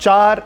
4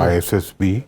ISSB,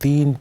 3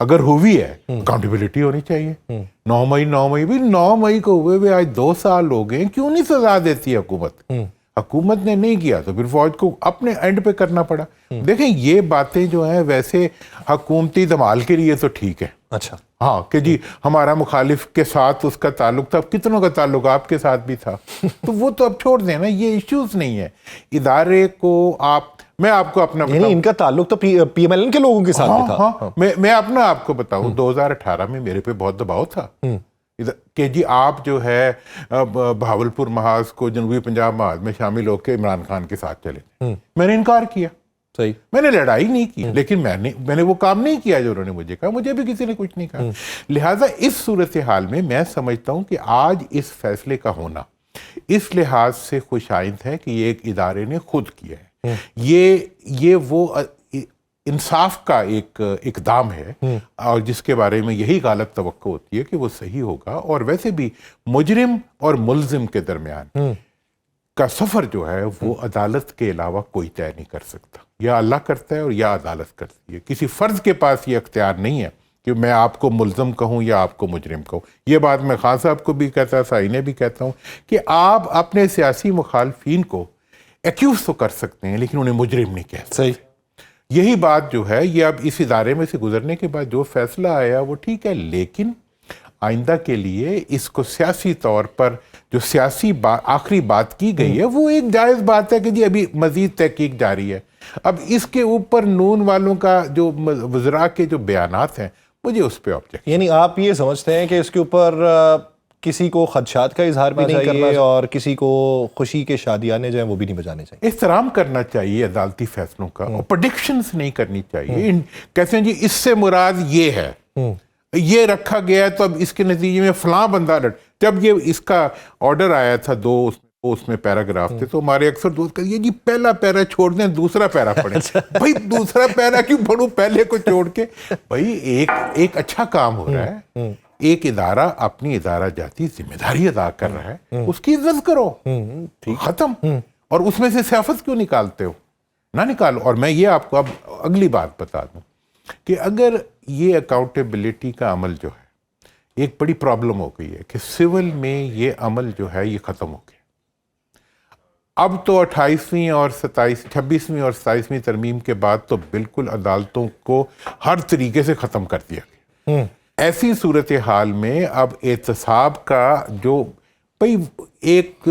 اگر ہوئی ہے اکاؤنٹیبلٹی ہونی چاہیے. 9 مئی بھی 9 مئی کو ہوئے ہوئے آج 2 سال ہو گئے, کیوں نہیں سزا دیتی حکومت؟ حکومت نے نہیں کیا تو پھر فوج کو اپنے اینڈ پہ کرنا پڑا. دیکھیں یہ باتیں جو ہیں ویسے حکومتی دمال کے لیے تو ٹھیک ہے, اچھا ہاں کہ جی ہمارا مخالف کے ساتھ اس کا تعلق تھا, کتنوں کا تعلق آپ کے ساتھ بھی تھا, تو وہ تو اب چھوڑ دیں نا, یہ ایشوز نہیں ہے. ادارے کو میں آپ کو اپنا یعنی ان کا تعلق تو پی ایم ایل این کے لوگوں کے ساتھ بھی تھا. ہاں میں اپنا آپ کو بتاؤں 2018 میں میرے پہ بہت دباؤ تھا کہ جی آپ جو ہے بہاولپور محاذ کو جنوبی پنجاب محاذ میں شامل ہو کے عمران خان کے ساتھ چلے. میں نے انکار کیا, صحیح, میں نے لڑائی نہیں کی, لیکن میں نے وہ کام نہیں کیا جو انہوں نے مجھے کہا, مجھے بھی کسی نے کچھ نہیں کہا. لہٰذا اس صورتحال میں سمجھتا ہوں کہ آج اس فیصلے کا ہونا اس لحاظ سے خوش آئند ہے کہ یہ ایک ادارے نے خود کیا ہے. یہ وہ انصاف کا ایک اقدام ہے اور جس کے بارے میں یہی غالب توقع ہوتی ہے کہ وہ صحیح ہوگا. اور ویسے بھی مجرم اور ملزم کے درمیان کا سفر جو ہے وہ عدالت کے علاوہ کوئی طے نہیں کر سکتا. یا اللہ کرتا ہے اور یا عدالت کرتی ہے. کسی فرد کے پاس یہ اختیار نہیں ہے کہ میں آپ کو ملزم کہوں یا آپ کو مجرم کہوں. یہ بات میں خان صاحب کو بھی کہتا, سائنے بھی کہتا ہوں کہ آپ اپنے سیاسی مخالفین کو ایکیوز تو کر سکتے ہیں لیکن انہیں مجرم نہیں کہہ سکتے. صحیح, یہی بات جو ہے یہ اب اس ادارے میں سے گزرنے کے بعد جو فیصلہ آیا وہ ٹھیک ہے, لیکن آئندہ کے لیے اس کو سیاسی طور پر جو سیاسی آخری بات کی گئی ہے وہ ایک جائز بات ہے کہ جی ابھی مزید تحقیق جاری ہے. اب اس کے اوپر نون والوں کا جو وزراء کے جو بیانات ہیں مجھے اس پہ آبجیکٹ. یعنی آپ یہ سمجھتے ہیں کہ اس کے اوپر کسی کو خدشات کا اظہار بھی نہیں کرنا اور کسی کو خوشی کے شادیانے جو ہیں وہ بھی نہیں بجانے چاہیے, احترام کرنا چاہیے عدالتی فیصلوں کا, اور پریڈکشنز نہیں کرنی چاہیے. کہتے ہیں جی اس سے مراد یہ ہے, یہ رکھا گیا ہے تو اب اس کے نتیجے میں فلاں بندہ جب یہ اس کا آرڈر آیا تھا 2 اس میں پیراگراف تھے تو ہمارے اکثر دوست کہتے ہیں جی پہلا پیرا چھوڑ دیں دوسرا پیرا پڑھیں. بھائی دوسرا پیرا کیوں پڑھوں پہلے کو چھوڑ کے؟ بھائی ایک اچھا کام ہو رہا ہے, ایک ادارہ اپنی ادارہ جاتی ذمہ داری ادا کر رہا ہے, اس کی عزت کرو, ختم. اور اس میں سے سیاست کیوں نکالتے ہو؟ نہ نکالو. اور میں یہ آپ کو اب اگلی بات بتا دوں کہ اگر یہ اکاؤنٹیبلٹی کا عمل جو ہے ایک بڑی پرابلم ہو گئی ہے کہ سول میں یہ عمل جو ہے یہ ختم ہو گیا. اب تو 28ویں اور 26ویں اور 27ویں ترمیم کے بعد تو بالکل عدالتوں کو ہر طریقے سے ختم کر دیا گیا. ایسی صورتحال میں اب احتساب کا جو بھائی ایک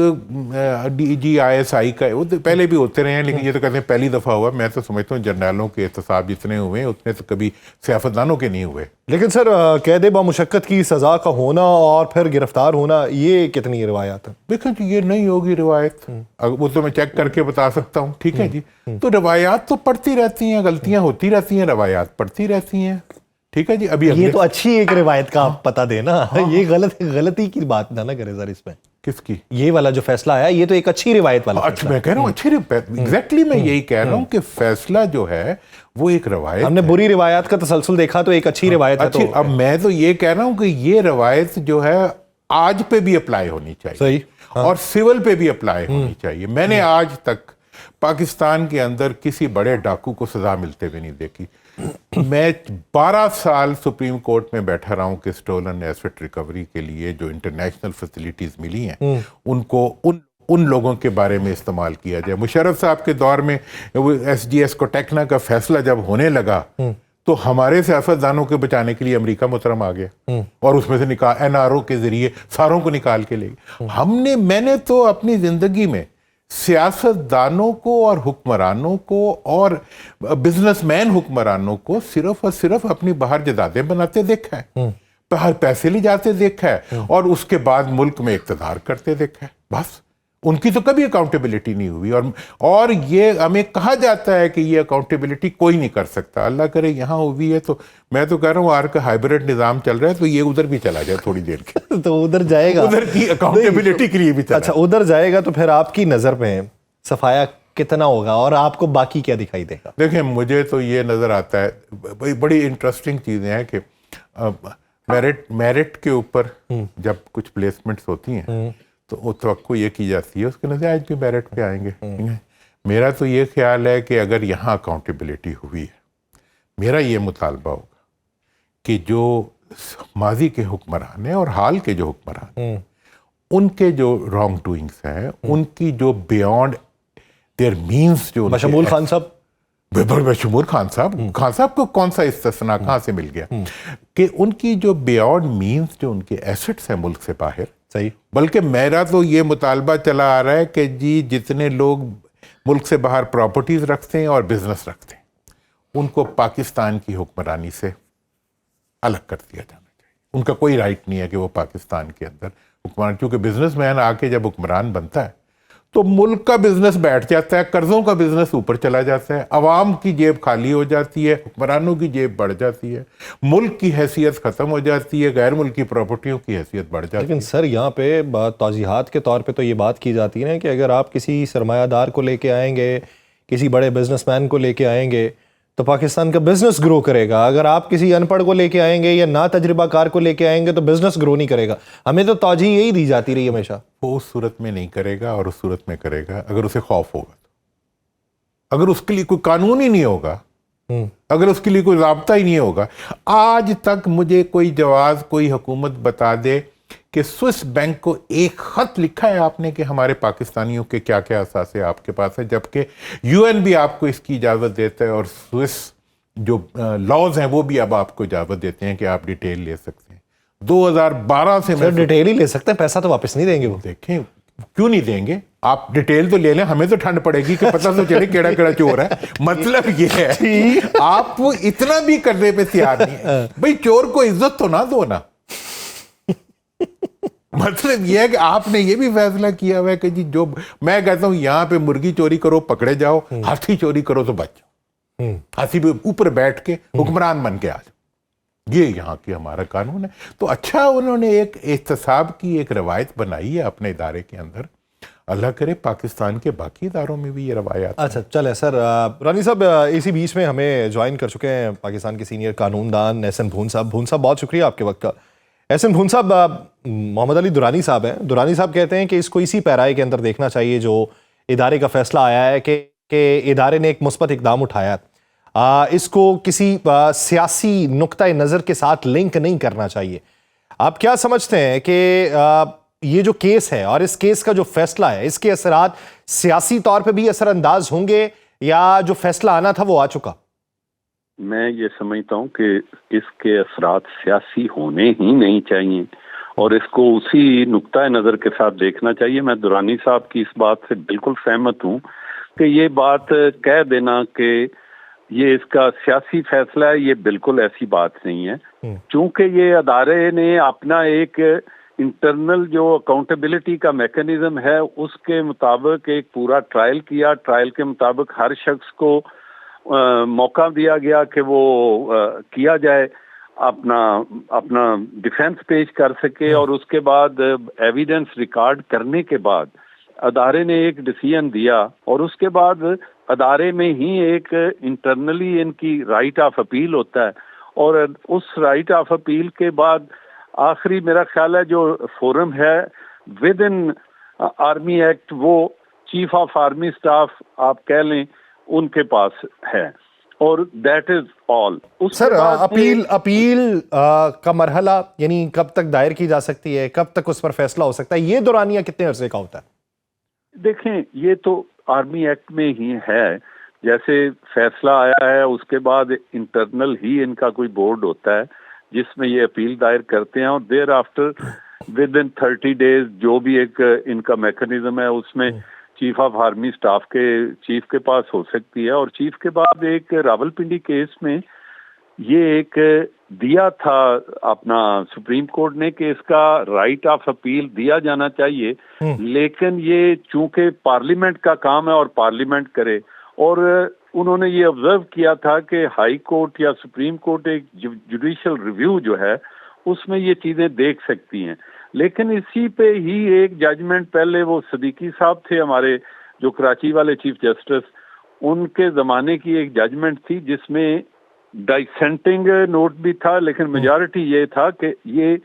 ڈی جی ISI کا وہ پہلے بھی ہوتے رہے ہیں لیکن یہ تو کہتے ہیں پہلی دفعہ ہوا. میں تو سمجھتا ہوں جرنیلوں کے احتساب جتنے ہوئے ہیں اتنے تو کبھی سیاستدانوں کے نہیں ہوئے. لیکن سر قید بامشقت کی سزا کا ہونا اور پھر گرفتار ہونا یہ کتنی روایات ہیں؟ دیکھیں جی یہ نہیں ہوگی روایت, وہ تو میں چیک کر کے بتا سکتا ہوں, ٹھیک ہے جی. تو روایات تو پڑھتی رہتی ہیں, غلطیاں ہوتی رہتی ہیں, روایات پڑھتی رہتی ہیں, ٹھیک ہے جی. ابھی یہ تو اچھی ایک روایت کا آپ پتہ دینا, یہ غلطی کی بات نہ کرے سر اس میں. کس کی؟ یہ والا جو فیصلہ آیا یہ تو ایک اچھی روایت والا. اچھا میں کہہ رہا ہوں اچھی ایگزیکٹلی میں یہی کہہ رہا ہوں کہ فیصلہ جو ہے وہ ایک روایت. ہم نے بری روایات کا تسلسل دیکھا تو ایک اچھی روایت ہے. اب میں تو یہ کہہ رہا ہوں کہ یہ روایت جو ہے آج پہ بھی اپلائی ہونی چاہیے, صحیح, اور سول پہ بھی اپلائی ہونی چاہیے. میں نے آج تک پاکستان کے اندر کسی بڑے ڈاکو کو سزا ملتے ہوئے نہیں دیکھی. میں 12 سال سپریم کورٹ میں بیٹھا رہا ہوں کہ سٹولن ایسٹ ریکوری کے لیے جو انٹرنیشنل فیسلٹیز ملی ہیں ان کو ان لوگوں کے بارے میں استعمال کیا جائے. مشرف صاحب کے دور میں SGS کو ٹیکنا کا فیصلہ جب ہونے لگا تو ہمارے سیاستدانوں کے بچانے کے لیے امریکہ محترم آ گیا اور اس میں سے NRO کے ذریعے ساروں کو نکال کے لے گیا. میں نے تو اپنی زندگی میں سیاستدانوں کو اور حکمرانوں کو اور بزنس مین حکمرانوں کو صرف اور صرف اپنی باہر جدادیں بناتے دیکھا ہے, باہر پیسے لے جاتے دیکھا ہے اور اس کے بعد ملک میں اقتدار کرتے دیکھا ہے. بس ان کی تو کبھی اکاؤنٹیبلٹی نہیں ہوئی. اور یہ ہمیں کہا جاتا ہے کہ یہ اکاؤنٹیبلٹی کوئی نہیں کر سکتا. اللہ کرے یہاں ہوئی ہے تو میں تو کہہ رہا ہوں آر کا ہائبرڈ نظام چل رہا ہے تو یہ ادھر بھی چلا جائے تھوڑی دیر کے تو ادھر جائے گا, ادھر کی اکاؤنٹیبلٹی کے لیے بھی چلا. اچھا ادھر جائے گا تو پھر آپ کی نظر میں صفایا کتنا ہوگا اور آپ کو باقی کیا دکھائی دے گا؟ دیکھیں مجھے تو یہ نظر آتا ہے بڑی انٹرسٹنگ چیزیں ہیں کہ میرٹ کے اوپر جب کچھ پلیسمنٹس ہوتی ہیں تو وہ توقع یہ کی جاتی ہے اس کے نتائج بھی میرٹ پہ آئیں گے. میرا تو یہ خیال ہے کہ اگر یہاں اکاؤنٹیبلٹی ہوئی ہے, میرا یہ مطالبہ ہوگا کہ جو ماضی کے حکمران ہیں اور حال کے جو حکمران ہیں ان کے جو رانگ ڈوئنگس ہیں ان کی جو بیونڈ دیئر مینس جو بشمول خان صاحب بشمول خان صاحب کو کون سا استثناء کہاں سے مل گیا کہ ان کی جو بیونڈ مینس جو ان کے ایسٹس ہیں ملک سے باہر صحیح. بلکہ میرا تو یہ مطالبہ چلا آ رہا ہے کہ جی جتنے لوگ ملک سے باہر پراپرٹیز رکھتے ہیں اور بزنس رکھتے ہیں ان کو پاکستان کی حکمرانی سے الگ کر دیا جانا چاہیے. ان کا کوئی رائٹ نہیں ہے کہ وہ پاکستان کے اندر حکمران, کیونکہ بزنس مین آ کے جب حکمران بنتا ہے تو ملک کا بزنس بیٹھ جاتا ہے, قرضوں کا بزنس اوپر چلا جاتا ہے, عوام کی جیب خالی ہو جاتی ہے, حکمرانوں کی جیب بڑھ جاتی ہے, ملک کی حیثیت ختم ہو جاتی ہے, غیر ملکی پراپرٹیوں کی حیثیت بڑھ جاتی ہے. لیکن سر یہاں پہ توضیحات کے طور پہ تو یہ بات کی جاتی ہے نا کہ اگر آپ کسی سرمایہ دار کو لے کے آئیں گے, کسی بڑے بزنس مین کو لے کے آئیں گے تو پاکستان کا بزنس گرو کرے گا. اگر آپ کسی ان پڑھ کو لے کے آئیں گے یا نا تجربہ کار کو لے کے آئیں گے تو بزنس گرو نہیں کرے گا. ہمیں تو توجہ یہی دی جاتی رہی ہمیشہ. وہ اس صورت میں نہیں کرے گا, اور اس صورت میں کرے گا اگر اسے خوف ہوگا تو, اگر اس کے لیے کوئی قانون ہی نہیں ہوگا, اگر اس کے لیے کوئی ضابطہ ہی نہیں ہوگا. آج تک مجھے کوئی جواز کوئی حکومت بتا دے کہ سوئس بینک کو ایک خط لکھا ہے آپ نے کہ ہمارے پاکستانیوں کے کیا کیا اثاثے آپ کے پاس ہے, جبکہ یو این بھی آپ کو اس کی اجازت دیتا ہے اور سوئس جو لاز ہیں وہ بھی اب آپ کو اجازت دیتے ہیں کہ آپ ڈیٹیل لے سکتے ہیں. 2012 سے سر ڈیٹیل ہی لے سکتے ہیں, پیسہ تو واپس نہیں دیں گے. وہ دیکھیں کیوں نہیں دیں گے, آپ ڈیٹیل تو لے لیں, ہمیں تو ٹھنڈ پڑے گی کہ پتہ تو چلے کیڑا کیڑا چور ہے. مطلب یہ ہے آپ اتنا بھی کرنے پہ تیار نہیں ہے. بھئی چور کو عزت تو نہ دو نا. مطلب یہ ہے کہ آپ نے یہ بھی فیصلہ کیا ہوا ہے کہ جی جو میں کہتا ہوں یہاں پہ مرغی چوری کرو پکڑے جاؤ, ہاتھی چوری کرو تو بچ جاؤ, ہاتھی پہ اوپر بیٹھ کے حکمران بن کے آ جاؤ. یہ یہاں کی ہمارا قانون ہے. تو اچھا انہوں نے ایک احتساب کی ایک روایت بنائی ہے اپنے ادارے کے اندر. اللہ کرے پاکستان کے باقی اداروں میں بھی یہ روایات. اچھا چلیں سر, رانی صاحب اسی بیچ میں ہمیں جوائن کر چکے ہیں پاکستان کے سینئر قانون دان احسن بھون صاحب. بھون صاحب بہت شکریہ آپ کے وقت کا. احسن بھون صاحب, محمد علی درانی صاحب ہیں. درانی صاحب کہتے ہیں کہ اس کو اسی پیرائے کے اندر دیکھنا چاہیے جو ادارے کا فیصلہ آیا ہے کہ ادارے نے ایک مثبت اقدام اٹھایا ہے, اس کو کسی سیاسی نقطۂ نظر کے ساتھ لنک نہیں کرنا چاہیے. آپ کیا سمجھتے ہیں کہ یہ جو کیس ہے اور اس کیس کا جو فیصلہ ہے اس کے اثرات سیاسی طور پہ بھی اثر انداز ہوں گے یا جو فیصلہ آنا تھا وہ آ چکا؟ میں یہ سمجھتا ہوں کہ اس کے اثرات سیاسی ہونے ہی نہیں چاہیے اور اس کو اسی نقطۂ نظر کے ساتھ دیکھنا چاہیے. میں درانی صاحب کی اس بات سے بالکل سہمت ہوں کہ یہ بات کہہ دینا کہ یہ اس کا سیاسی فیصلہ ہے, یہ بالکل ایسی بات نہیں ہے. چونکہ یہ ادارے نے اپنا ایک انٹرنل جو اکاؤنٹیبلٹی کا میکانزم ہے اس کے مطابق ایک پورا ٹرائل کیا. ٹرائل کے مطابق ہر شخص کو موقع دیا گیا کہ وہ کیا جائے, اپنا ڈیفینس پیش کر سکے, اور اس کے بعد ایویڈنس ریکارڈ کرنے کے بعد ادارے نے ایک ڈیسیژن دیا, اور اس کے بعد ادارے میں ہی ایک انٹرنلی ان کی رائٹ آف اپیل ہوتا ہے, اور اس رائٹ آف اپیل کے بعد آخری میرا خیال ہے جو فورم ہے ود ان آرمی ایکٹ وہ چیف آف آرمی اسٹاف آپ کہہ لیں ان کے پاس ہے, اور that is all. Sir appeal کا مرحلہ یعنی کب تک دائر کی جا سکتی ہے, کب تک اس پر فیصلہ ہو سکتا ہے, یہ دورانیہ کتنے عرصے کا ہوتا ہے؟ دیکھیں یہ تو آرمی ایکٹ میں ہی ہے, جیسے فیصلہ آیا ہے اس کے بعد انٹرنل ہی ان کا کوئی بورڈ ہوتا ہے جس میں یہ اپیل دائر کرتے ہیں, اور دیر آفٹر ود ان 30 days جو بھی ایک ان کا میکانزم ہے اس میں چیف آف آرمی اسٹاف کے چیف کے پاس ہو سکتی ہے. اور چیف کے بعد ایک راول پنڈی کیس میں یہ ایک دیا تھا اپنا سپریم کورٹ نے کہ اس کا رائٹ آف اپیل دیا جانا چاہیے, لیکن یہ چونکہ پارلیمنٹ کا کام ہے اور پارلیمنٹ کرے, اور انہوں نے یہ آبزرو کیا تھا کہ ہائی کورٹ یا سپریم کورٹ ایک جوڈیشل ریویو جو ہے اس میں یہ چیزیں دیکھ سکتی ہیں. لیکن اسی پہ ہی ایک ججمنٹ پہلے وہ صدیقی صاحب تھے ہمارے جو کراچی والے چیف جسٹس, ان کے زمانے کی ایک ججمنٹ تھی جس میں ڈائسینٹنگ نوٹ بھی تھا, لیکن میجارٹی یہ تھا کہ یہ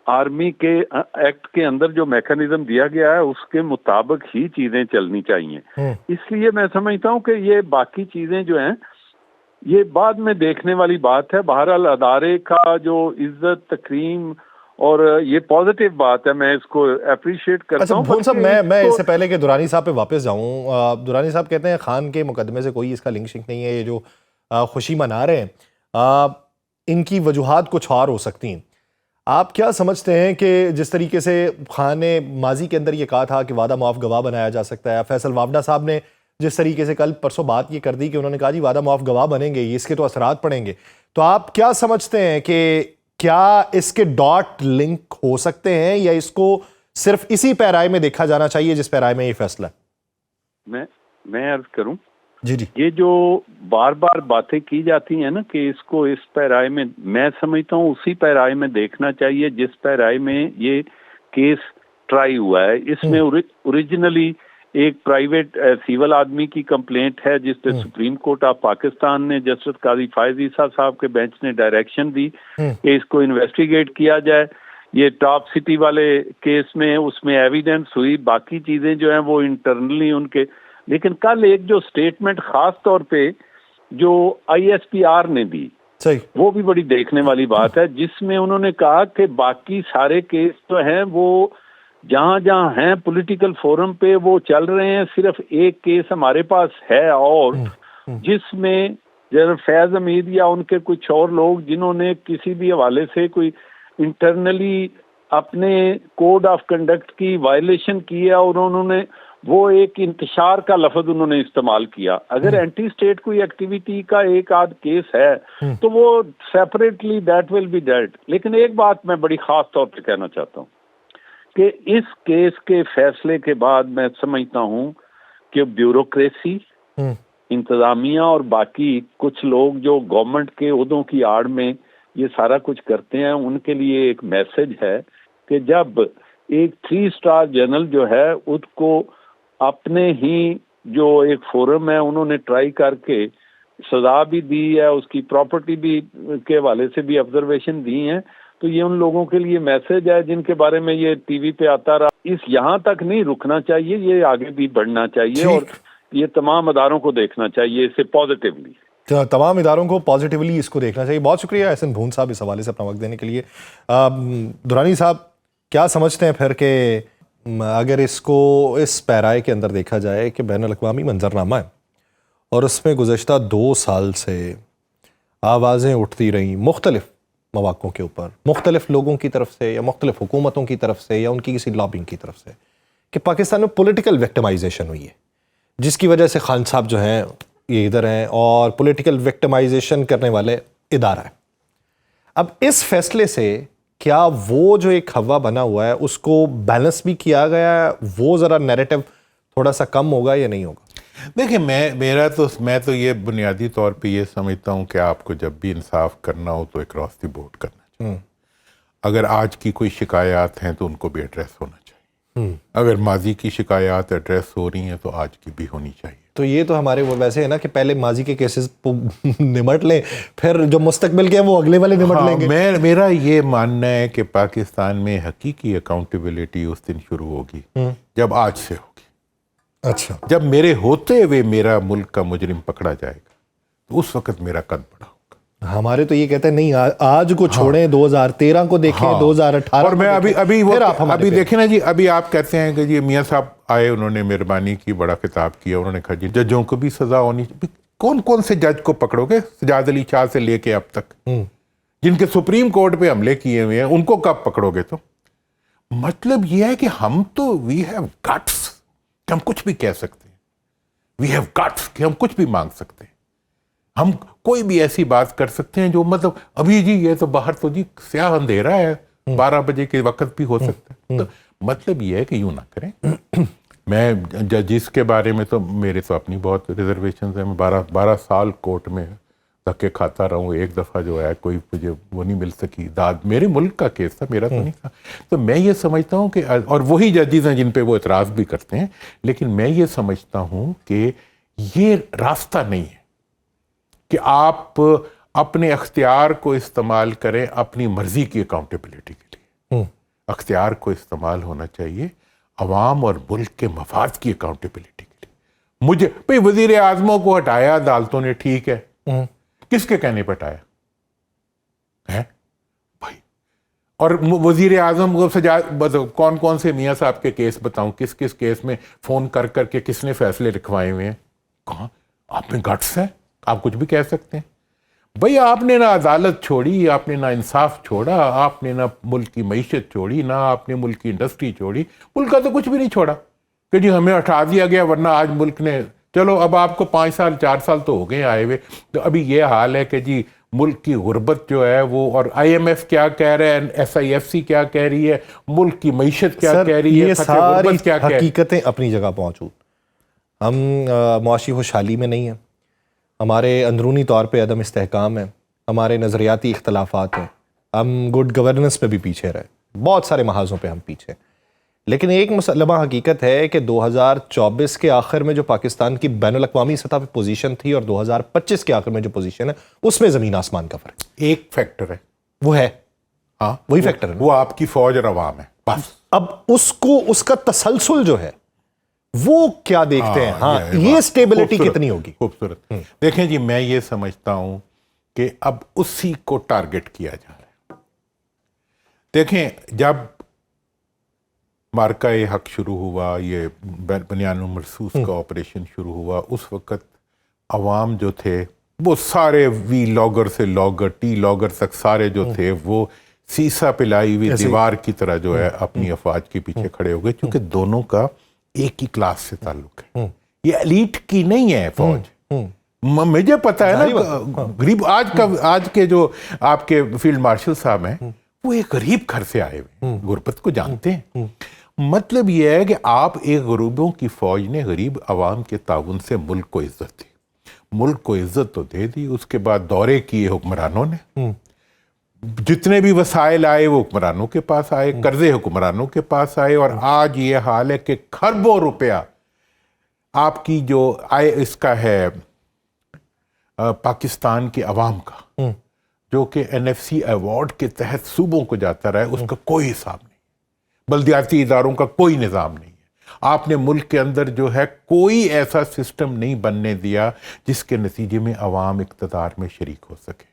آرمی کے ایکٹ کے اندر جو میکانزم دیا گیا ہے اس کے مطابق ہی چیزیں چلنی چاہیے. اس لیے میں سمجھتا ہوں کہ یہ باقی چیزیں جو ہیں یہ بعد میں دیکھنے والی بات ہے. بہرحال ادارے کا جو عزت تکریم اور یہ پازیٹیو بات ہے, میں اس کو اپریشیٹ کرتا ہوں. بھون صاحب میں اس سے پہلے کہ دورانی صاحب پہ واپس جاؤں, دورانی صاحب کہتے ہیں خان کے مقدمے سے کوئی اس کا لنک شنک نہیں ہے, یہ جو خوشی منا رہے ہیں ان کی وجوہات کچھ اور ہو سکتی ہیں. آپ کیا سمجھتے ہیں کہ جس طریقے سے خان نے ماضی کے اندر یہ کہا تھا کہ وعدہ معاف گواہ بنایا جا سکتا ہے, فیصل وابڈا صاحب نے جس طریقے سے کل پرسوں بات یہ کر دی کہ انہوں نے کہا جی وعدہ معاف گواہ بنیں گے, اس کے تو اثرات پڑیں گے, تو آپ کیا سمجھتے ہیں کہ کیا اس کے ڈاٹ لنک ہو سکتے ہیں یا اس کو صرف اسی پیرائے میں دیکھا جانا چاہیے جس پیرائے میں یہ فیصلہ ہے؟ میں عرض کروں, جی یہ جو بار بار باتیں کی جاتی ہیں نا کہ اس کو اس پیرائے میں سمجھتا ہوں اسی پیرائے میں دیکھنا چاہیے جس پیرائے میں یہ کیس ٹرائی ہوا ہے. اس میں اوریجنلی ایک پرائیویٹ سیول آدمی کی کمپلینٹ ہے جس پہ سپریم کورٹ آف پاکستان نے جسٹس قاضی فائز عیسیٰ صاحب کے بینچ نے ڈائریکشن دی کہ اس کو انویسٹیگیٹ کیا جائے. یہ ٹاپ سٹی والے کیس میں اس میں ایویڈنس ہوئی, باقی چیزیں جو ہیں وہ انٹرنلی ان کے, لیکن کل ایک جو سٹیٹمنٹ خاص طور پہ جو ISPR نے دی وہ بھی بڑی دیکھنے والی بات ہے, جس میں انہوں نے کہا کہ باقی سارے کیس جو ہیں وہ جہاں جہاں ہیں پولیٹیکل فورم پہ وہ چل رہے ہیں, صرف ایک کیس ہمارے پاس ہے اور جس میں جنرل فیض حمید یا ان کے کچھ اور لوگ جنہوں نے کسی بھی حوالے سے کوئی انٹرنلی اپنے کوڈ آف کنڈکٹ کی وائلیشن کی ہے اور انہوں نے وہ ایک انتشار کا لفظ انہوں نے استعمال کیا. اگر اینٹی اسٹیٹ کوئی ایکٹیویٹی کا ایک آدھ کیس ہے تو وہ سیپریٹلی دیٹ ول بی ڈیٹ. لیکن ایک بات میں بڑی خاص طور پہ کہنا چاہتا ہوں کہ اس کیس کے فیصلے کے بعد میں سمجھتا ہوں کہ بیوروکریسی, انتظامیہ اور باقی کچھ لوگ جو گورنمنٹ کے عہدوں کی آڑ میں یہ سارا کچھ کرتے ہیں ان کے لیے ایک میسج ہے کہ جب ایک 3 اسٹار جنرل جو ہے اس کو اپنے ہی جو ایک فورم ہے انہوں نے ٹرائی کر کے سزا بھی دی ہے, اس کی پراپرٹی بھی کے حوالے سے بھی آبزرویشن دی ہیں, تو یہ ان لوگوں کے لیے میسج ہے جن کے بارے میں یہ ٹی وی پہ آتا رہا. اس یہاں تک نہیں رکنا چاہیے, یہ آگے بھی بڑھنا چاہیے اور یہ تمام اداروں کو دیکھنا چاہیے اسے پازیٹیولی, تمام اداروں کو پازیٹیولی اس کو دیکھنا چاہیے. بہت شکریہ احسن بھون صاحب اس حوالے سے اپنا وقت دینے کے لیے. درانی صاحب کیا سمجھتے ہیں پھر کہ اگر اس کو اس پیرائے کے اندر دیکھا جائے کہ بین الاقوامی منظرنامہ ہے اور اس میں گزشتہ 2 سال سے آوازیں اٹھتی رہیں مختلف مواقعوں کے اوپر, مختلف لوگوں کی طرف سے یا مختلف حکومتوں کی طرف سے یا ان کی کسی لابنگ کی طرف سے, کہ پاکستان میں پولیٹیکل وکٹمائزیشن ہوئی ہے جس کی وجہ سے خان صاحب جو ہیں یہ ادھر ہیں اور پولیٹیکل وکٹمائزیشن کرنے والے ادارہ ہیں. اب اس فیصلے سے کیا وہ جو ایک ہوا بنا ہوا ہے اس کو بیلنس بھی کیا گیا ہے, وہ ذرا نیریٹو تھوڑا سا کم ہوگا یا نہیں ہوگا؟ دیکھیں میں تو یہ بنیادی طور پہ یہ سمجھتا ہوں کہ آپ کو جب بھی انصاف کرنا ہو تو اکراس دی بورڈ کرنا چاہیے. اگر آج کی کوئی شکایات ہیں تو ان کو بھی ایڈریس ہونا چاہیے, اگر ماضی کی شکایات ایڈریس ہو رہی ہیں تو آج کی بھی ہونی چاہیے. تو یہ تو ہمارے وہ ویسے ہے نا کہ پہلے ماضی کے کیسز نمٹ لیں, پھر جو مستقبل کے ہیں وہ اگلے والے نمٹ لیں گے. میرا یہ ماننا ہے کہ پاکستان میں حقیقی اکاؤنٹیبلٹی اس دن شروع ہوگی جب آج سے ہوگی. اچھا, جب میرے ہوتے ہوئے میرا ملک کا مجرم پکڑا جائے گا تو اس وقت میرا قد بڑا ہوگا. ہمارے تو یہ کہتے ہیں نہیں آج کو چھوڑیں, 2013 کو دیکھیں, 2018 اور میں ابھی دیکھیں نا جی, ابھی آپ کہتے ہیں کہ جی میاں صاحب آئے, انہوں نے مہربانی کی, بڑا خطاب کیا, انہوں نے کہا جی ججوں کو بھی سزا ہونی چاہیے. کون سے جج کو پکڑو گے سجاد علی شاہ سے لے کے اب تک, جن کے سپریم کورٹ پہ حملے کیے ہوئے ہیں, ان کو کب پکڑو گے؟ تو مطلب یہ ہے کہ ہم تو وی ہیو گٹس کہ ہم کچھ بھی کہہ سکتے ہیں, وی ہیو گٹس کہ ہم کچھ بھی مانگ سکتے ہیں, ہم کوئی بھی ایسی بات کر سکتے ہیں جو مطلب ابھی جی یہ تو باہر تو جی سیاہ اندھیرا ہے, 12 بجے کے وقت بھی ہو سکتا ہے. تو مطلب یہ ہے کہ یوں نہ کریں. میں ججز کے بارے میں تو میرے تو اپنی بہت ریزرویشنز ہیں. میں 12 سال کورٹ میں دھکے کھاتا رہا ہوں. ایک دفعہ جو ہے کوئی مجھے وہ نہیں مل سکی داد, میرے ملک کا کیس تھا, میرا تو نہیں تھا. تو میں یہ سمجھتا ہوں کہ, اور وہی ججز ہیں جن پہ وہ اعتراض بھی کرتے ہیں, لیکن میں یہ سمجھتا ہوں کہ یہ راستہ نہیں ہے کہ آپ اپنے اختیار کو استعمال کریں اپنی مرضی کی اکاؤنٹیبلٹی کے لیے. اختیار کو استعمال ہونا چاہیے عوام اور ملک کے مفاد کی اکاؤنٹیبلٹی کے لیے. مجھے بھئی وزیر اعظموں کو ہٹایا عدالتوں نے, ٹھیک ہے, کس کے کہنے پہ ہٹایا ہے بھائی؟ اور وزیر اعظم کو کون کون سے میاں صاحب کے کیس بتاؤں، کس کس کیس میں فون کر کر کے کس نے فیصلے لکھوائے ہوئے ہیں؟ کہاں آپ میں گٹس ہے؟ آپ کچھ بھی کہہ سکتے ہیں بھئی؟ آپ نے نہ عدالت چھوڑی، آپ نے نہ انصاف چھوڑا، آپ نے نہ ملک کی معیشت چھوڑی، نہ آپ نے ملک کی انڈسٹری چھوڑی، ملک کا تو کچھ بھی نہیں چھوڑا کہ جی ہمیں ہٹا دیا گیا، ورنہ آج ملک نے، چلو اب آپ کو 5 سال 4 سال تو ہو گئے آئے ہوئے، تو ابھی یہ حال ہے کہ جی ملک کی غربت جو ہے وہ، اور IMF کیا کہہ رہے ہیں، SIFC کیا کہہ رہی ہے، ملک کی معیشت کیا کہہ رہی ہے، یہ خطر ساری غربت کیا کہہ رہی ہے۔ حقیقتیں اپنی جگہ موجود، ہم معاشی خوشحالی میں نہیں ہیں، ہمارے اندرونی طور پہ عدم استحکام ہے، ہمارے نظریاتی اختلافات ہیں، ہم گڈ گورننس پہ بھی پیچھے رہے، بہت سارے محاذوں پہ ہم پیچھے، لیکن ایک مسلمہ حقیقت ہے کہ 2024 کے آخر میں جو پاکستان کی بین الاقوامی سطح پہ پوزیشن تھی اور 2025 کے آخر میں جو پوزیشن ہے، اس میں زمین آسمان کا فرق ہے۔ ایک فیکٹر ہے، وہ ہے، ہاں وہی فیکٹر ہے، وہ آپ کی فوج اور عوام ہے بس۔ اب اس کا تسلسل جو ہے وہ کیا دیکھتے ہیں؟ ہاں یہ سٹیبلٹی کتنی ہوگی؟ خوبصورت۔ دیکھیں جی، میں یہ سمجھتا ہوں کہ اب اسی کو ٹارگٹ کیا جا رہا ہے۔ دیکھیں، جب مارکہ حق شروع ہوا، یہ بنیان مرصوص کا آپریشن شروع ہوا، اس وقت عوام جو تھے وہ سارے وی لاگر سے لاگر، ٹی لاگر تک سارے جو تھے وہ سیسا پلائی ہوئی دیوار کی طرح جو ہے اپنی افواج کے پیچھے کھڑے ہو گئے، کیونکہ دونوں کا ایک ہی کلاس سے تعلق ہے، یہ ایلیٹ کی نہیں ہے فوج۔ مجھے پتا ہے نا، غریب آج کے جو آپ کے فیلڈ مارشل صاحب ہیں وہ ایک غریب گھر سے آئے ہوئے، غربت کو جانتے ہیں۔ مطلب یہ ہے کہ آپ ایک غریبوں کی فوج نے غریب عوام کے تعاون سے ملک کو عزت دی، ملک کو عزت تو دے دی، اس کے بعد دورے کیے حکمرانوں نے، جتنے بھی وسائل آئے وہ حکمرانوں کے پاس آئے، قرضے حکمرانوں کے پاس آئے، اور آج یہ حال ہے کہ کھربوں روپیہ آپ کی جو اس کا ہے پاکستان کے عوام کا، جو کہ NFC ایوارڈ کے تحت صوبوں کو جاتا رہا ہے، اس کا کوئی حساب نہیں، بلدیاتی اداروں کا کوئی نظام نہیں ہے۔ آپ نے ملک کے اندر جو ہے کوئی ایسا سسٹم نہیں بننے دیا جس کے نتیجے میں عوام اقتدار میں شریک ہو سکے۔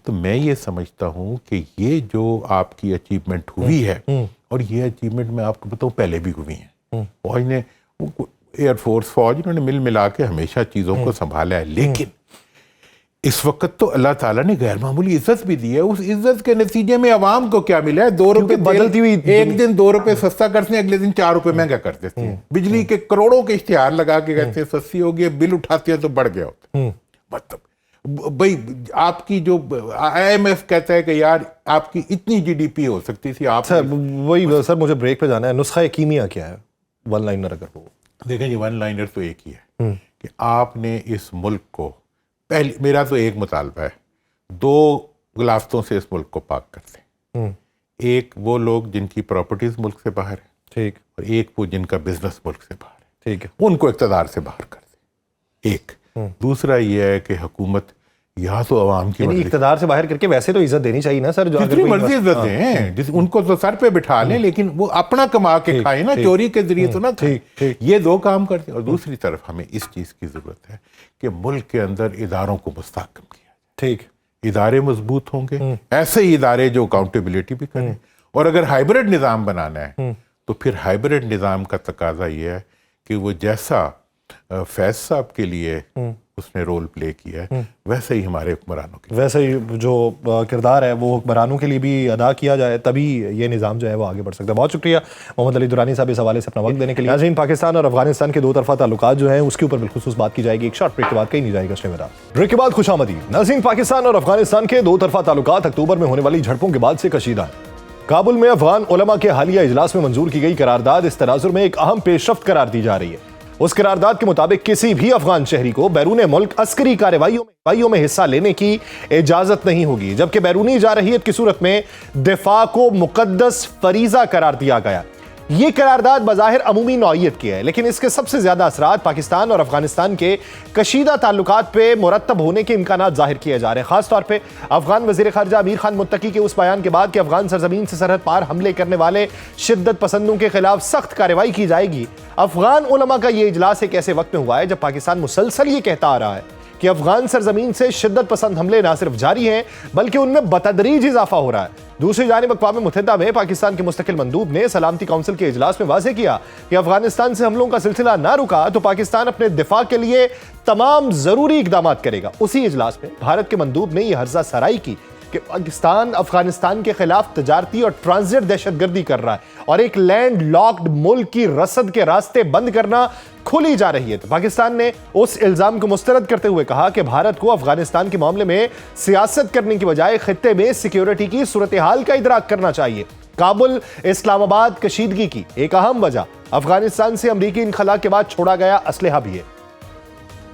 تو میں یہ سمجھتا ہوں کہ یہ جو آپ کی اچیومنٹ ہوئی ہے، اور یہ اچیومنٹ میں آپ کو بتاؤں پہلے بھی ہوئی ہیں، فوج نے، ایئر فورس فوج، انہوں نے مل ملا کے ہمیشہ چیزوں کو سنبھالا ہے، لیکن اس وقت تو اللہ تعالیٰ نے غیر معمولی عزت بھی دی ہے۔ اس عزت کے نتیجے میں عوام کو کیا ملا ہے؟ 2 روپے بدلتی ہوئی، ایک دن 2 روپے سستا کرتے ہیں، اگلے دن 4 روپے مہنگا کر دیتے ہیں، بجلی کے کروڑوں کے اشتہار لگا کے کہتے ہیں سستی ہوگی، بل اٹھاتے ہیں تو بڑھ گیا ہوتا ہے۔ مطلب بھائی آپ کی جو IMF کہتا ہے کہ یار آپ کی اتنی GDP ہو سکتی تھی، آپ سر وہی سر مجھے بریک پہ جانا ہے، نسخہ کیمیا کیا ہے ون لائنر؟ اگر وہ دیکھیں جی، ون لائنر تو ایک ہی ہے کہ آپ نے اس ملک کو، میرا تو ایک مطالبہ ہے، 2 غلافتوں سے اس ملک کو پاک کر دیں۔ ایک وہ لوگ جن کی پراپرٹیز ملک سے باہر ہے، ٹھیک، اور ایک وہ جن کا بزنس ملک سے باہر ہے، ٹھیک ہے، ان کو اقتدار سے باہر کر دیں۔ ایک دوسرا یہ ہے کہ حکومت یا تو عوام کی یعنی اقتدار سے باہر کر کے ویسے تو عزت دینی چاہیے نا سر، جو جتنی مرضی عزت دیں، ان کو تو سر پہ بٹھا لیں، لیکن وہ اپنا کما کے کھائیں نا، چوری کے ذریعے تو نہ کھائیں۔ یہ 2 کام کرتے ہیں۔ اور دوسری طرف ہمیں اس چیز کی ضرورت ہے کہ ملک کے اندر اداروں کو مستحکم کیا جائے، ٹھیک، ادارے مضبوط ہوں گے، ایسے ہی ادارے جو اکاؤنٹیبلٹی بھی کریں، اور اگر ہائبرڈ نظام بنانا ہے تو پھر ہائبرڈ نظام کا تقاضا یہ ہے کہ وہ جیسا فیض صاحب کے لیے اس نے رول پلے کیا ہے، ویسے ہی ہمارے حکمرانوں کے، ویسے ہی جو کردار ہے وہ حکمرانوں کے لیے بھی ادا کیا جائے، تبھی یہ نظام جو ہے وہ آگے بڑھ سکتا ہے۔ بہت شکریہ محمد علی درانی صاحب اس حوالے سے اپنا وقت دینے کے لیے۔ ناظرین، پاکستان اور افغانستان کے 2 طرفہ تعلقات جو ہیں اس کے اوپر بالخصوص بات کی جائے گی، ایک شارٹ بریک کے بعد، کہیں نہیں جائے گا، اسٹے ود اس۔ بریک کے بعد خوش آمدید ناظرین، پاکستان اور افغانستان کے 2 طرفہ تعلقات اکتوبر میں ہونے والی جھڑپوں کے بعد سے کشیدہ ہیں۔ کابل میں افغان علماء کے حالیہ اجلاس میں منظور کی گئی قرارداد اس تناظر میں ایک اہم پیش رفت قرار دی جا رہی ہے۔ اس قرارداد کے مطابق کسی بھی افغان شہری کو بیرون ملک عسکری کارروائیوں میں حصہ لینے کی اجازت نہیں ہوگی، جبکہ بیرونی جارحیت کی صورت میں دفاع کو مقدس فریضہ قرار دیا گیا۔ یہ قرارداد بظاہر عمومی نوعیت کی ہے، لیکن اس کے سب سے زیادہ اثرات پاکستان اور افغانستان کے کشیدہ تعلقات پہ مرتب ہونے کے امکانات ظاہر کیے جا رہے ہیں، خاص طور پہ افغان وزیر خارجہ امیر خان متقی کے اس بیان کے بعد کہ افغان سرزمین سے سرحد پار حملے کرنے والے شدت پسندوں کے خلاف سخت کارروائی کی جائے گی۔ افغان علماء کا یہ اجلاس ایک ایسے وقت میں ہوا ہے جب پاکستان مسلسل یہ کہتا آ رہا ہے کہ افغان سرزمین سے شدت پسند حملے نہ صرف جاری ہیں بلکہ ان میں بتدریج اضافہ ہو رہا ہے۔ دوسری جانب اقوام متحدہ میں پاکستان کے مستقل مندوب نے سلامتی کونسل کے اجلاس میں واضح کیا کہ افغانستان سے حملوں کا سلسلہ نہ رکا تو پاکستان اپنے دفاع کے لیے تمام ضروری اقدامات کرے گا۔ اسی اجلاس میں بھارت کے مندوب نے یہ ہرزہ سرائی کی کہ پاکستان افغانستان کے خلاف تجارتی اور ٹرانزٹ دہشت گردی کر رہا ہے اور ایک لینڈ لاکڈ ملک کی رسد کے راستے بند کرنا کھلی جا رہی ہے۔ تو پاکستان نے اس الزام کو مسترد کرتے ہوئے کہا کہ بھارت کو افغانستان کے معاملے میں سیاست کرنے کی بجائے خطے میں سیکیورٹی کی صورتحال کا ادراک کرنا چاہیے۔ کابل اسلام آباد کشیدگی کی ایک اہم وجہ افغانستان سے امریکی انخلا کے بعد چھوڑا گیا اسلحہ بھی ہے۔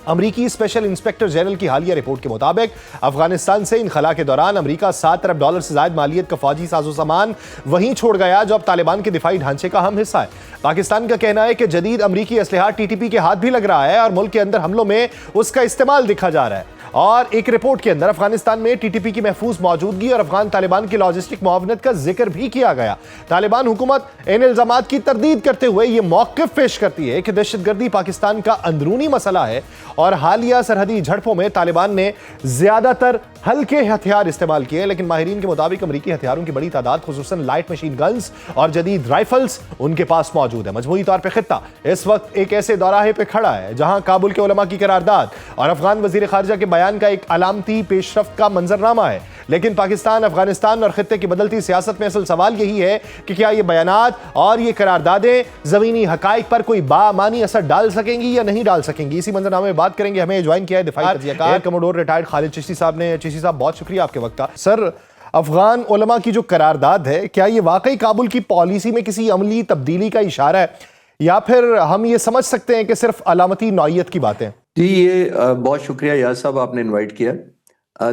امریکی اسپیشل انسپیکٹر جنرل کی حالیہ رپورٹ کے مطابق افغانستان سے انخلا کے دوران امریکہ $7 ارب سے زائد مالیت کا فوجی ساز و سامان وہیں چھوڑ گیا جو اب طالبان کے دفاعی ڈھانچے کا اہم حصہ ہے۔ پاکستان کا کہنا ہے کہ جدید امریکی اسلحہ ٹی ٹی پی کے ہاتھ بھی لگ رہا ہے اور ملک کے اندر حملوں میں اس کا استعمال دیکھا جا رہا ہے۔ اور ایک رپورٹ کے اندر افغانستان میں ٹی ٹی پی کی محفوظ موجودگی اور افغان طالبان کی لاجسٹک معاونت کا ذکر بھی کیا گیا۔ طالبان حکومت ان الزامات کی تردید کرتے ہوئے یہ موقف پیش کرتی ہے کہ دہشت گردی پاکستان کا اندرونی مسئلہ ہے اور حالیہ سرحدی جھڑپوں میں طالبان نے زیادہ تر ہلکے ہتھیار استعمال کیے، لیکن ماہرین کے مطابق امریکی ہتھیاروں کی بڑی تعداد خصوصاً لائٹ مشین گنز اور جدید رائفلز ان کے پاس موجود ہے۔ مجموعی طور پہ خطہ اس وقت ایک ایسے دوراہے پہ کھڑا ہے جہاں کابل کے علماء کی قرارداد اور افغان وزیر خارجہ کے بیان کا ایک علامتی پیش رفت کا منظرنامہ ہے، لیکن پاکستان، افغانستان اور خطے کی بدلتی سیاست میں اصل سوال یہی ہے کہ کیا یہ بیانات اور یہ قراردادیں زمینی حقائق پر کوئی بامعنی اثر ڈال سکیں گی یا نہیں ڈال سکیں گی؟ اسی منظرنامے میں بات کریں گے۔ ہمیں جوائن کیا ہے دفاعی تجزیہ کار کموڈور ریٹائرڈ خالد چشتی صاحب نے۔ چشتی صاحب بہت شکریہ آپ کے وقت کا۔ سر، افغان علماء کی جو قرارداد ہے کیا یہ واقعی کابل کی پالیسی میں کسی عملی تبدیلی کا اشارہ ہے یا پھر ہم یہ سمجھ سکتے ہیں کہ صرف علامتی نوعیت کی باتیں؟ جی، یہ بہت شکریہ یار صاحب، آپ نے انوائٹ کیا۔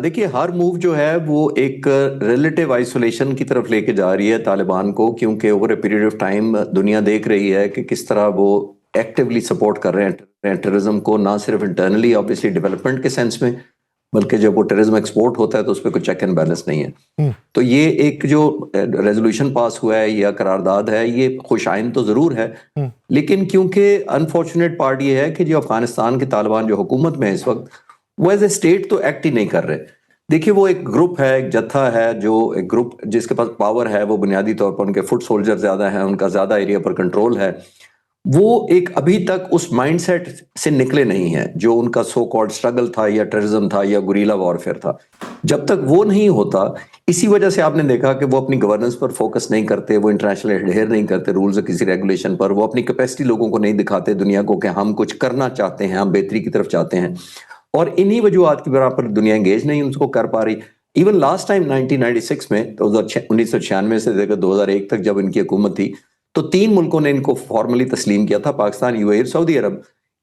دیکھیے، ہر موو جو ہے وہ ایک ریلیٹیو آئسولیشن کی طرف لے کے جا رہی ہے طالبان کو، کیونکہ over a period of time دنیا دیکھ رہی ہے کہ کس طرح وہ ایکٹیولی سپورٹ کر رہے ہیں ٹیررزم کو، نہ صرف انٹرنلی آبویسلی ڈیولپمنٹ کے سینس میں، بلکہ جب وہ ٹیررزم ایکسپورٹ ہوتا ہے تو اس پہ کوئی چیک اینڈ بیلنس نہیں ہے۔ تو یہ ایک جو ریزولوشن پاس ہوا ہے یا قرارداد ہے، یہ خوش آئند تو ضرور ہے، لیکن کیونکہ انفارچونیٹ پارٹ یہ ہے کہ جو افغانستان کے طالبان جو حکومت میں اس وقت، وہ ایز اے اسٹیٹ تو ایکٹ ہی نہیں کر رہے۔ دیکھیے، وہ ایک گروپ ہے، ایک جتھا ہے، جو ایک گروپ جس کے پاس پاور ہے، وہ بنیادی طور پر ان کے فٹ سولجر زیادہ ہیں، ان کا زیادہ ایریا پر کنٹرول ہے، وہ ایک ابھی تک اس مائنڈ سیٹ سے نکلے نہیں ہیں جو ان کا سو کالڈ اسٹرگل تھا یا ٹیررزم تھا یا گوریلا وارفیئر تھا۔ جب تک وہ نہیں ہوتا، اسی وجہ سے آپ نے دیکھا کہ وہ اپنی گورننس پر فوکس نہیں کرتے، وہ انٹرنیشنل ایڈہیر نہیں کرتے رولز اور کسی ریگولیشن پر، وہ اپنی کیپیسٹی لوگوں کو نہیں دکھاتے دنیا کو کہ ہم کچھ کرنا چاہتے ہیں، ہم بہتری کی طرف چاہتے ہیں، اور انہی وجوہات کی بنا پر دنیا انگیج نہیں ان کو کر پا رہی۔ ایون لاسٹ ٹائم 1996 میں 1996 سے لے کر 2001 تک جب ان کی حکومت تھی تو 3 ملکوں نے ان کو فارملی تسلیم کیا تھا، پاکستان، یو اے ای اور سعودی عرب۔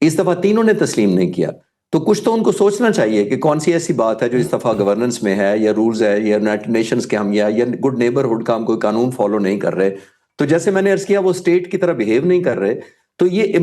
اس دفعہ تینوں نے تسلیم نہیں کیا، تو کچھ تو ان کو سوچنا چاہیے کہ کون سی ایسی بات ہے جو اس دفعہ گورننس میں ہے یا رولز ہے یا یونائٹڈ نیشنز کے ہم یا گڈ نیبرہڈ کا ہم کوئی قانون فالو نہیں کر رہے۔ تو جیسے میں نے عرض کیا، وہ اسٹیٹ کی طرح بہیو نہیں کر رہے، تو یہ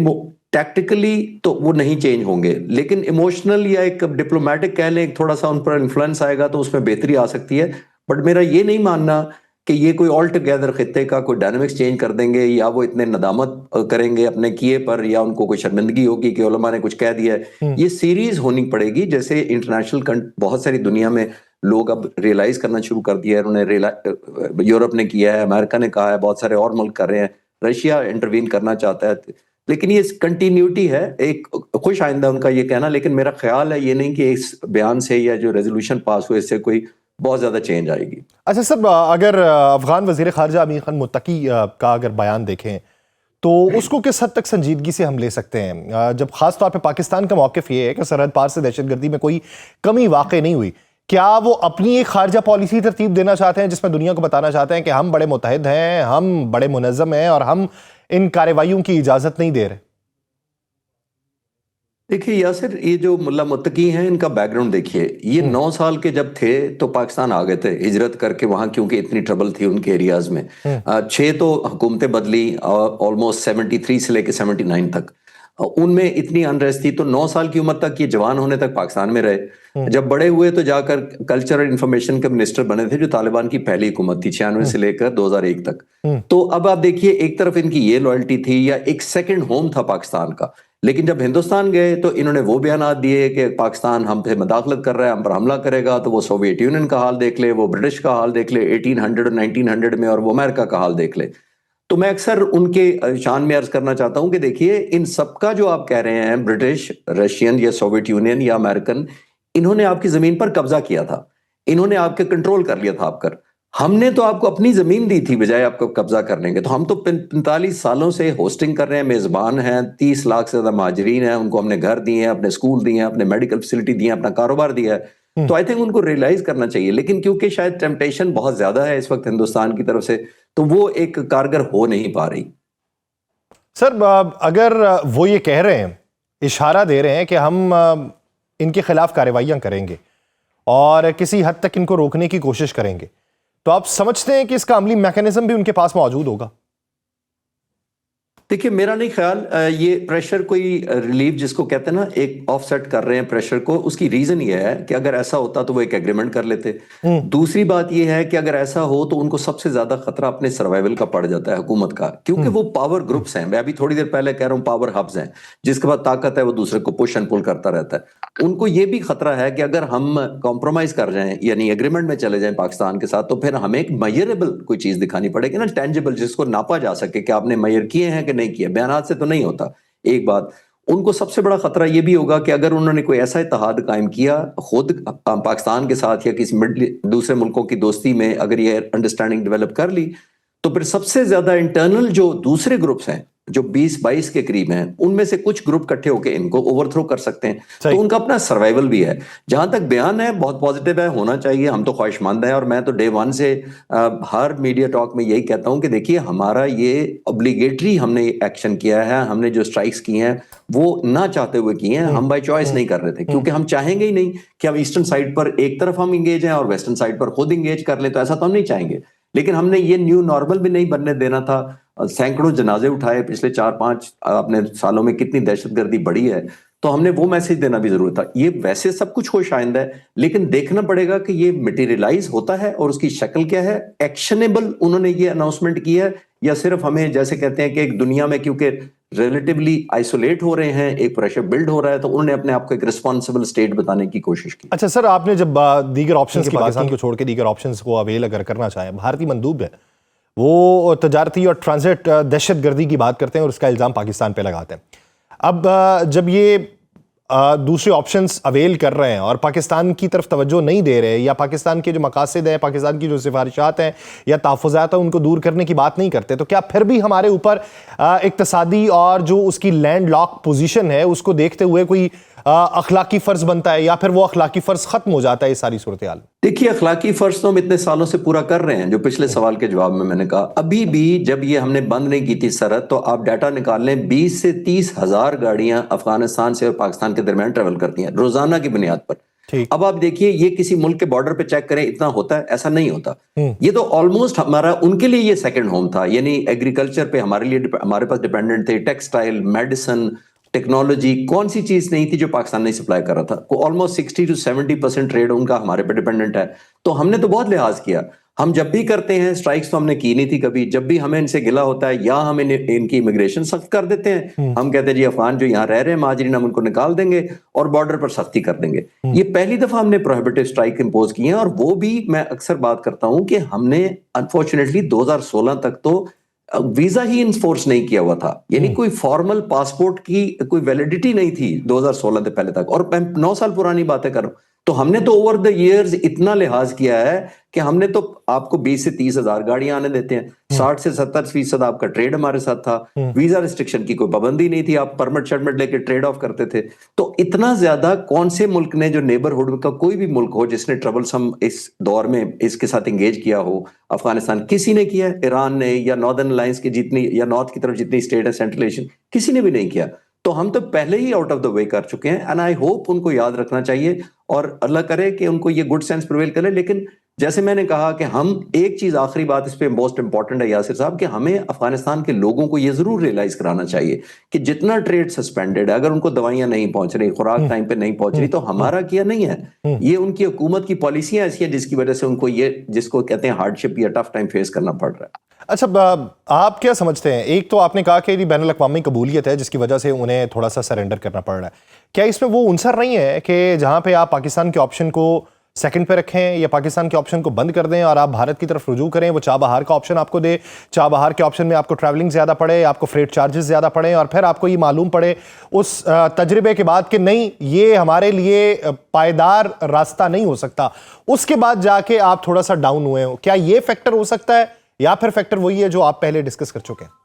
ٹیکٹیکلی تو وہ نہیں چینج ہوں گے، لیکن ایموشنل یا ایک ڈپلومیٹک کہہ لیں، ایک تھوڑا سا ان پر انفلوئنس آئے گا تو اس میں بہتری آ سکتی ہے۔ بٹ میرا یہ نہیں ماننا کہ یہ کوئی آل ٹوگیدر خطے کا کوئی ڈائنامکس چینج کر دیں گے یا وہ اتنے ندامت کریں گے اپنے کیے پر یا ان کو کوئی شرمندگی ہوگی کہ علماء نے کچھ کہہ دیا ہے۔ یہ سیریز ہونی پڑے گی، جیسے انٹرنیشنل بہت ساری دنیا میں لوگ اب ریئلائز کرنا شروع کر دیا ہے، انہوں نے یورپ نے کیا ہے، امریکہ نے کہا ہے، بہت سارے اور ملک کر رہے ہیں، رشیا انٹروین کرنا چاہتا ہے، لیکن یہ کنٹینیوٹی ہے، ایک خوش آئندہ ان کا یہ کہنا، لیکن میرا خیال ہے یہ نہیں کہ اس بیان سے یا جو ریزولوشن پاس ہوئے اس سے کوئی بہت زیادہ چینج آئے گی۔ اچھا سر، اگر افغان وزیر خارجہ امیر خان متقی کا اگر بیان دیکھیں تو اس کو کس حد تک سنجیدگی سے ہم لے سکتے ہیں، جب خاص طور پہ پاکستان کا موقف یہ ہے کہ سرحد پار سے دہشت گردی میں کوئی کمی واقع نہیں ہوئی؟ کیا وہ اپنی ایک خارجہ پالیسی ترتیب دینا چاہتے ہیں جس میں دنیا کو بتانا چاہتے ہیں کہ ہم بڑے متحد ہیں، ہم بڑے منظم ہیں اور ہم ان کارروائیوں کی اجازت نہیں دے رہے؟ دیکھیے یاسر، یہ جو ملا متقی ہیں ان کا بیک گراؤنڈ دیکھیے، یہ 9 سال کے جب تھے تو پاکستان آ گئے تھے ہجرت کر کے وہاں، کیونکہ اتنی ٹربل تھی ان کے ایریاز میں۔ 6 تو حکومتیں بدلی، آلموسٹ 73 سے لے کے 79 تک ان میں اتنی انریسٹ تھی، تو 9 سال کی عمر تک یہ جوان ہونے تک پاکستان میں رہے۔ جب بڑے ہوئے تو جا کر کلچر اور انفارمیشن کے منسٹر بنے تھے، جو طالبان کی پہلی حکومت تھی 96 سے لے کر 2001 تک۔ تو اب آپ دیکھیے، ایک طرف ان کی یہ لائلٹی تھی یا ایک سیکنڈ ہوم تھا پاکستان کا، لیکن جب ہندوستان گئے تو انہوں نے وہ بیانات دیے کہ پاکستان ہم پہ مداخلت کر رہا ہے, ہم پر حملہ کرے گا, تو وہ سوویت یونین کا حال دیکھ لے, وہ برٹش کا حال دیکھ لے 1800 اور 1900 میں, اور وہ امریکہ کا حال دیکھ لے. تو میں اکثر ان کے شان میں عرض کرنا چاہتا ہوں کہ دیکھیے ان سب کا جو آپ کہہ رہے ہیں برٹش, رشین یا سوویت یونین یا امریکن, انہوں نے آپ کی زمین پر قبضہ کیا تھا, انہوں نے آپ کے کنٹرول کر لیا تھا آپ کر. ہم نے تو آپ کو اپنی زمین دی تھی بجائے آپ کو قبضہ کرنے کے. تو ہم تو 45 سالوں سے ہوسٹنگ کر رہے ہیں, میزبان ہیں, 30 لاکھ سے زیادہ مہاجرین ہیں, ان کو ہم نے گھر دیے ہیں, اپنے اسکول دیے ہیں, اپنے میڈیکل فیسلٹی دی ہیں, اپنا کاروبار دیا ہے. تو آئی تھنک ان کو ریئلائز کرنا چاہیے, لیکن کیونکہ شاید ٹیمپٹیشن بہت زیادہ ہے اس وقت ہندوستان کی طرف سے, تو وہ ایک کارگر ہو نہیں پا رہی. سر اگر وہ یہ کہہ رہے ہیں, اشارہ دے رہے ہیں کہ ہم ان کے خلاف کارروائیاں کریں گے اور کسی حد تک ان کو روکنے کی کوشش کریں گے, تو آپ سمجھتے ہیں کہ اس کا عملی میکانزم بھی ان کے پاس موجود ہوگا؟ دیکھیے میرا نہیں خیال یہ پریشر کوئی ریلیف جس کو کہتے ہیں نا, ایک آف سیٹ کر رہے ہیں پریشر کو, اس کی ریزن یہ ہے کہ اگر ایسا ہوتا تو وہ ایک ایگریمنٹ کر لیتے. دوسری بات یہ ہے کہ اگر ایسا ہو تو ان کو سب سے زیادہ خطرہ اپنے سروائیول کا پڑ جاتا ہے حکومت کا, کیونکہ وہ پاور گروپس ہیں. میں ابھی تھوڑی دیر پہلے کہہ رہا ہوں پاور ہبز ہیں, جس کے بعد طاقت ہے وہ دوسرے کو پش اینڈ پل کرتا رہتا ہے. ان کو یہ بھی خطرہ ہے کہ اگر ہم کمپرومائز کر جائیں یعنی ایگریمنٹ میں چلے جائیں پاکستان کے ساتھ, تو پھر ہمیں ایک میئربل کوئی چیز دکھانی پڑے گی نا, ٹینجبل, جس کو ناپا جا سکے کہ آپ نے میئر کیے ہیں کہ نہیں کیے. بیانات سے تو نہیں ہوتا. ایک بات, ان کو سب سے بڑا خطرہ یہ بھی ہوگا کہ اگر انہوں نے کوئی ایسا اتحاد قائم کیا خود پاکستان کے ساتھ یا کسی دوسرے ملکوں کی دوستی میں, اگر یہ انڈرسٹینڈنگ ڈیولپ کر لی, تو پھر سب سے زیادہ انٹرنل جو دوسرے گروپس ہیں جو 20-22 کے قریب ہیں, ان میں سے کچھ گروپ کٹھے ہو کے ان کو اوور تھرو کر سکتے ہیں. تو ان کا اپنا سروائیول بھی ہے. جہاں تک بیان ہے بہت پازیٹیو ہے, ہونا چاہیے, ہم تو خواہش مند ہیں, اور میں تو ڈے ون سے ہر میڈیا ٹاک میں یہی کہتا ہوں کہ دیکھیے ہمارا یہ obligatory ہم نے ایکشن کیا ہے, ہم نے جو اسٹرائکس کی ہیں وہ نہ چاہتے ہوئے کی ہیں, ہم بائی چوائس نہیں کر رہے تھے, کیونکہ ہم چاہیں گے ہی نہیں کہ ہم ایسٹرن سائڈ پر ایک طرف ہم انگیج ہیں اور ویسٹرن سائڈ پر خود انگیج کر لیں, تو ایسا تو ہم نہیں چاہیں گے. لیکن ہم نے یہ نیو نارمل بھی نہیں بننے دینا تھا. سینکڑوں جنازے اٹھائے پچھلے 4-5 اپنے سالوں میں, کتنی دہشت گردی بڑھی ہے, تو ہم نے وہ میسج دینا بھی ضرورت تھا. یہ ویسے سب کچھ خوش آئندہ ہے, لیکن دیکھنا پڑے گا کہ یہ مٹیریلائز ہوتا ہے اور اس کی شکل کیا ہے. ایکشنیبل انہوں نے یہ اناؤنسمنٹ کی ہے, یا صرف ہمیں جیسے کہتے ہیں کہ ایک دنیا میں کیونکہ ریلیٹیولی آئسولیٹ ہو رہے ہیں, ایک پریشر بلڈ ہو رہا ہے, تو انہوں نے اپنے آپ کو ایک ریسپانسبل اسٹیٹ بتانے کی کوشش کی. اچھا سر, آپ نے جب دیگر آپشنز کی, پاکستان کو چھوڑ کے دیگر آپشنز کو اویل اگر کرنا چاہیں, بھارتی مندوب ہے وہ تجارتی اور ٹرانزٹ دہشت گردی کی بات کرتے ہیں اور اس کا الزام پاکستان پہ لگاتے ہیں. اب جب یہ دوسرے آپشنز اویل کر رہے ہیں اور پاکستان کی طرف توجہ نہیں دے رہے, یا پاکستان کے جو مقاصد ہیں, پاکستان کی جو سفارشات ہیں یا تحفظات ہیں, ان کو دور کرنے کی بات نہیں کرتے, تو کیا پھر بھی ہمارے اوپر اقتصادی اور جو اس کی لینڈ لاک پوزیشن ہے اس کو دیکھتے ہوئے کوئی اخلاقی فرض بنتا ہے, یا پھر وہ اخلاقی فرض ختم ہو جاتا ہے یہ ساری صورتحال؟ دیکھیے اخلاقی فرض تو ہم اتنے سالوں سے پورا کر رہے ہیں. جو پچھلے سوال کے جواب میں نے کہا, ابھی بھی جب یہ ہم نے بند نہیں کی تھی سرحد, تو آپ ڈیٹا نکال لیں 20 سے 30 ہزار گاڑیاں افغانستان سے اور پاکستان کے درمیان ٹریول کرتی ہیں روزانہ کی بنیاد پر. اب آپ دیکھیے یہ کسی ملک کے بارڈر پہ چیک کریں اتنا ہوتا ہے, ایسا نہیں ہوتا. یہ تو آلموسٹ ہمارا ان کے لیے یہ سیکنڈ ہوم تھا, یعنی ایگریکلچر پہ ہمارے لیے ہمارے پاس ڈیپینڈنٹ تھے, ٹیکسٹائل, میڈیسن, ٹیکنالوجی, کون سی چیز نہیں تھی جو پاکستان نہیں سپلائی کر رہا تھا. آلموسٹ 60 to 70% ٹریڈ ان کا ہمارے پہ ڈیپینڈنٹ ہے. تو ہم نے تو بہت لحاظ کیا. ہم جب بھی کرتے ہیں اسٹرائکس تو ہم نے کی نہیں تھی کبھی. جب بھی ہمیں ان سے گلا ہوتا ہے یا ہم ان کی امیگریشن سخت کر دیتے ہیں, ہم کہتے ہیں جی افغان جو یہاں رہ رہے ہیں مہاجرین, ہم ان کو نکال دیں گے اور بارڈر پر سختی کر دیں گے. یہ پہلی دفعہ ہم نے پروہیبٹیو اسٹرائک امپوز کی ہیں, اور وہ بھی میں اکثر بات کرتا ہوں کہ ہم نے انفارچونیٹلی 2016 تک تو ویزا ہی انفورس نہیں کیا ہوا تھا, یعنی کوئی فارمل پاسپورٹ کی کوئی ویلیڈیٹی نہیں تھی 2016 سے پہلے تک, اور میں 9 سال پرانی باتیں کر رہا ہوں. تو ہم نے تو اوور دا ایئرز اتنا لحاظ کیا ہے کہ ہم نے تو آپ کو 20 سے 30 ہزار گاڑیاں آنے دیتے ہیں, 60 سے 70% آپ کا ٹریڈ ہمارے ساتھ تھا, ویزا ریسٹرکشن کی کوئی پابندی نہیں تھی, آپ پرمٹ شرمٹ لے کے ٹریڈ آف کرتے تھے. تو اتنا زیادہ کون سے ملک نے, جو نیبرہڈ کا کوئی بھی ملک ہو جس نے ٹربلسم اس دور میں اس کے ساتھ انگیج کیا ہو, افغانستان کسی نے کیا ہے, ایران نے یا ناردرن الائنس کی جتنی یا نارتھ کی طرف جتنی اسٹیٹ ہے سینٹرل ایشین, کسی نے بھی نہیں کیا. تو ہم تو پہلے ہی آؤٹ آف دا وے کر چکے ہیں, اینڈ آئی ہوپ ان کو یاد رکھنا چاہیے اور اللہ کرے کہ ان کو یہ گڈ سینس پریویل کرے. لیکن جیسے میں نے کہا کہ ہم ایک چیز, آخری بات اس پہ موسٹ امپورٹنٹ ہے یاسر صاحب, کہ ہمیں افغانستان کے لوگوں کو یہ ضرور ریئلائز کرانا چاہیے کہ جتنا ٹریڈ سسپینڈڈ ہے, اگر ان کو دوائیاں نہیں پہنچ رہی, خوراک ٹائم پہ نہیں پہنچ رہی, تو ہمارا کیا نہیں ہے, یہ ان کی حکومت کی پالیسیاں ایسی ہیں جس کی وجہ سے ان کو یہ جس کو کہتے ہیں ہارڈ شپ یا ٹف ٹائم فیس کرنا پڑ رہا ہے. اچھا آپ کیا سمجھتے ہیں، ایک تو آپ نے کہا کہ یہ بین الاقوامی قبولیت ہے جس کی وجہ سے انہیں تھوڑا سا سرنڈر کرنا پڑ رہا ہے، کیا اس میں وہ عنصر نہیں ہے کہ جہاں پہ آپ پاکستان کے آپشن کو سیکنڈ پہ رکھیں یا پاکستان کے آپشن کو بند کر دیں اور آپ بھارت کی طرف رجوع کریں، وہ چابہار کا آپشن آپ کو دے، چابہار کے آپشن میں آپ کو ٹریولنگ زیادہ پڑے، آپ کو فریٹ چارجز زیادہ پڑے، اور پھر آپ کو یہ معلوم پڑے اس تجربے کے بعد کہ نہیں یہ ہمارے لیے پائیدار راستہ نہیں ہو سکتا، اس کے بعد جا کے آپ تھوڑا سا ڈاؤن ہوئے ہو، کیا یہ فیکٹر ہو سکتا ہے یا پھر فیکٹر وہی ہے جو آپ پہلے ڈسکس کر چکے ہیں؟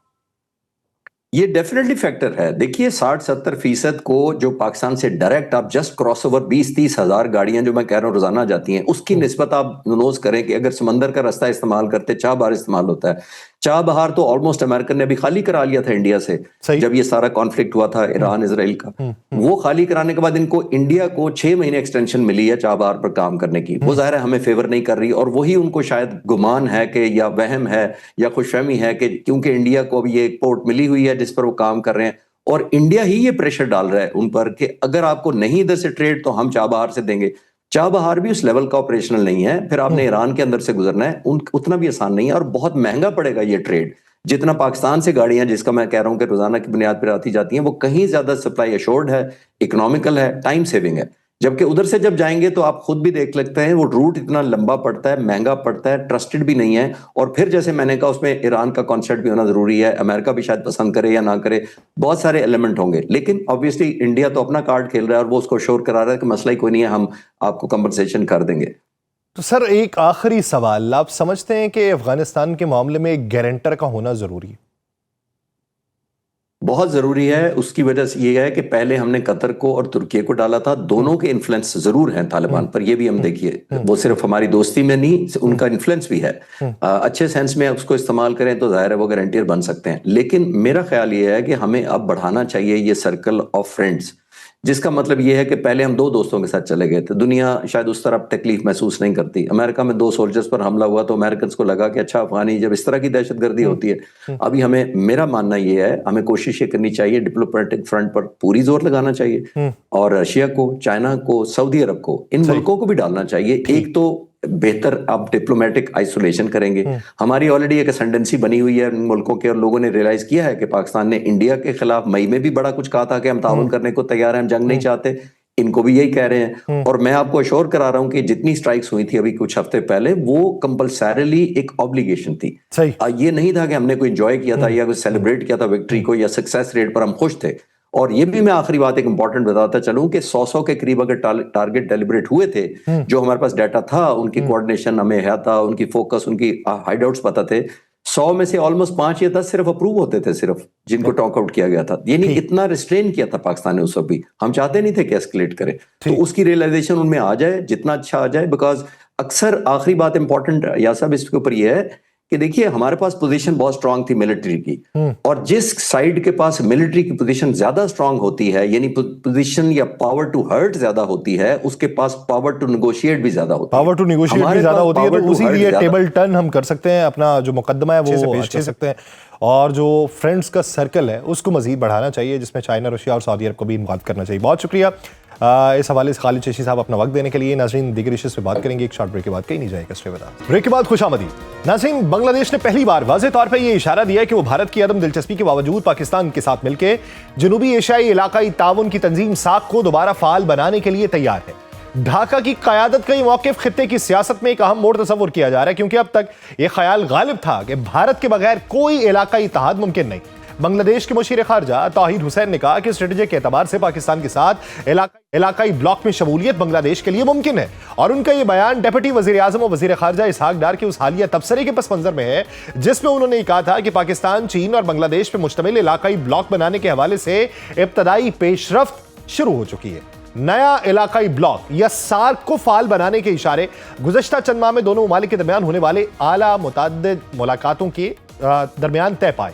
یہ ڈیفینیٹلی فیکٹر ہے. دیکھیے 60-70% کو جو پاکستان سے ڈائریکٹ آپ جسٹ کراس اوور 20-30 ہزار گاڑیاں جو میں کہہ رہا ہوں روزانہ جاتی ہیں، اس کی نسبت آپ نوز کریں کہ اگر سمندر کا راستہ استعمال کرتے چابہار استعمال ہوتا ہے. چابہار تو آلموسٹ امریکن نے ابھی خالی کرا لیا تھا انڈیا سے جب یہ سارا کانفلکٹ ہوا تھا ایران اسرائیل کا. وہ خالی کرانے کے بعد ان کو انڈیا کو 6 مہینے ایکسٹینشن ملی ہے چابہار پر کام کرنے کی. وہ ظاہر ہے ہمیں فیور نہیں کر رہی، اور وہی ان کو شاید گمان ہے کہ یا وہم ہے یا خوش فہمی ہے کہ کیونکہ انڈیا کو ابھی یہ ایک پورٹ ملی ہوئی ہے جس پر وہ کام کر رہے ہیں، اور انڈیا ہی یہ پریشر ڈال رہا ہے ان پر کہ اگر آپ کو نہیں ادھر سے ٹریڈ تو ہم چابہار سے دیں گے. چابہار بھی اس لیول کا آپریشنل نہیں ہے، پھر آپ نے ایران کے اندر سے گزرنا ہے، اتنا بھی آسان نہیں ہے، اور بہت مہنگا پڑے گا یہ ٹریڈ. جتنا پاکستان سے گاڑیاں جس کا میں کہہ رہا ہوں کہ روزانہ کی بنیاد پر آتی جاتی ہیں، وہ کہیں زیادہ سپلائی ایشورڈ ہے، اکنامیکل ہے، ٹائم سیونگ ہے. جبکہ ادھر سے جب جائیں گے تو آپ خود بھی دیکھ لگتے ہیں وہ روٹ اتنا لمبا پڑتا ہے، مہنگا پڑتا ہے، ٹرسٹڈ بھی نہیں ہے. اور پھر جیسے میں نے کہا اس میں ایران کا کانسیپٹ بھی ہونا ضروری ہے، امریکہ بھی شاید پسند کرے یا نہ کرے، بہت سارے ایلیمنٹ ہوں گے. لیکن آبویسلی انڈیا تو اپنا کارڈ کھیل رہا ہے اور وہ اس کو شور کرا رہا ہے کہ مسئلہ ہی کوئی نہیں ہے، ہم آپ کو کمپنسیشن کر دیں گے. تو سر ایک آخری سوال، آپ سمجھتے ہیں کہ افغانستان کے معاملے میں ایک گارنٹر کا ہونا ضروری ہے؟ بہت ضروری ہے. اس کی وجہ سے یہ ہے کہ پہلے ہم نے قطر کو اور ترکیے کو ڈالا تھا، دونوں کے انفلوئنس ضرور ہیں طالبان پر، یہ بھی ہم دیکھیے، وہ صرف ہماری دوستی میں نہیں ان کا انفلوئنس بھی ہے. اچھے سینس میں اس کو استعمال کریں تو ظاہر ہے وہ گارنٹیر بن سکتے ہیں. لیکن میرا خیال یہ ہے کہ ہمیں اب بڑھانا چاہیے یہ سرکل آف فرینڈز، جس کا مطلب یہ ہے کہ پہلے ہم 2 دوستوں کے ساتھ چلے گئے تھے، دنیا شاید اس طرح تکلیف محسوس نہیں کرتی. امریکہ میں 2 سولجرز پر حملہ ہوا تو امریکنز کو لگا کہ اچھا افغانی جب اس طرح کی دہشت گردی ہوتی ہے. ابھی ہمیں، میرا ماننا یہ ہے، ہمیں کوشش یہ کرنی چاہیے ڈپلومیٹک فرنٹ پر پوری زور لگانا چاہیے، اور رشیا کو، چائنا کو، سعودی عرب کو، ان ملکوں کو بھی ڈالنا چاہیے. ایک تو بہتر آپ ڈپلومیٹک آئسولیشن کریں گے. ہماری آلریڈی ایک اسینڈنسی بنی ہوئی ہے ان ملکوں کے، اور لوگوں نے ریلائز کیا ہے کہ پاکستان نے انڈیا کے خلاف مئی میں بھی بڑا کچھ کہا تھا کہ ہم تعاون کرنے کو تیار ہیں، ہم جنگ نہیں چاہتے. ان کو بھی یہی کہہ رہے ہیں. اور میں آپ کو اشور کرا رہا ہوں کہ جتنی سٹرائکس ہوئی تھی ابھی کچھ ہفتے پہلے، وہ کمپلسریلی ایک آبلیگیشن تھی. یہ نہیں تھا کہ ہم نے کوئی انجوائے کیا تھا یا کوئی سیلیبریٹ کیا تھا وکٹری کو، یا سکسیس ریٹ پر ہم خوش تھے. اور یہ بھی میں آخری بات ایک امپورٹنٹ بتاتا چلوں کہ 100 کے قریب اگر ٹارگٹ ڈیلیبریٹ ہوئے تھے، جو ہمارے پاس ڈیٹا تھا، ان کی کوارڈینیشن ہمیں ہے تھا، ان کی فوکس، ان کی ہائیڈ آؤٹس پتہ تھے، 100 میں سے آلموسٹ 5 یا 10 صرف اپروو ہوتے تھے، صرف جن کو ٹاک آؤٹ کیا گیا تھا. یعنی اتنا ریسٹرین کیا تھا پاکستان نے اس وقت بھی، ہم چاہتے نہیں تھے کہ ایسکلیٹ کرے. تو اس کی ریئلائزیشن ان میں آ جائے جتنا اچھا آ جائے. بیکاز اکثر آخری بات امپورٹنٹ یا صاحب اس کے اوپر یہ ہے کہ دیکھیے ہمارے پاس پوزیشن بہت سٹرونگ تھی ملٹری کی، اور جس سائیڈ کے پاس ملٹری کی پوزیشن زیادہ سٹرونگ ہوتی ہے، یعنی پوزیشن یا پاور ٹو ہرٹ زیادہ ہوتی ہے، اس کے پاس پاور ٹو نیگوشیٹ بھی زیادہ ہوتی ہے. پاور ٹو نیگوشیٹ بھی زیادہ ہوتی ہے، تو اسی لیے ٹیبل ٹرن ہم کر سکتے ہیں، اپنا جو مقدمہ ہے وہ پیش کر سکتے ہیں، اور جو فرینڈز کا سرکل ہے اس کو مزید بڑھانا چاہیے، جس میں چائنا، رشیا اور سعودی عرب کو بھی انوالو کرنا چاہیے. بہت شکریہ اس حوالے سے خالد چشتی صاحب اپنا وقت دینے کے لیے. ناظرین دیگر ایشوز پہ بات کریں گے ایک شارٹ بریک کے بعد، کہیں نہیں جائے گا، اسٹے ود اس. بریک کے بعد خوش آمدید. ناظرین بنگلہ دیش نے پہلی بار واضح طور پہ یہ اشارہ دیا ہے کہ وہ بھارت کی عدم دلچسپی کے باوجود پاکستان کے ساتھ مل کے جنوبی ایشیائی علاقائی تعاون کی تنظیم ساک کو دوبارہ فعال بنانے کے لیے تیار ہے. ڈھاکہ کی قیادت کا یہ موقف خطے کی سیاست میں ایک اہم موڑ تصور کیا جا رہا ہے، کیونکہ اب تک یہ خیال غالب تھا کہ بھارت کے بغیر کوئی علاقائی اتحاد ممکن نہیں. بنگلہ دیش کے مشیر خارجہ توحید حسین نے کہا کہ اسٹریٹجک اعتبار سے پاکستان کے ساتھ علاقائی بلاک میں شمولیت بنگلہ دیش کے لیے ممکن ہے. اور ان کا یہ بیان ڈیپٹی وزیر اعظم و وزیر خارجہ اسحاق ڈار کے اس حالیہ تبصرے کے پس منظر میں ہے جس میں انہوں نے کہا تھا کہ پاکستان، چین اور بنگلہ دیش پہ مشتمل علاقائی بلاک بنانے کے حوالے سے ابتدائی پیش رفت شروع ہو چکی ہے. نیا علاقائی بلاک یا سارک کو فعال بنانے کے اشارے گزشتہ چند ماہ میں دونوں ممالک کے درمیان ہونے والے اعلیٰ متعدد ملاقاتوں کے درمیان طے پائے.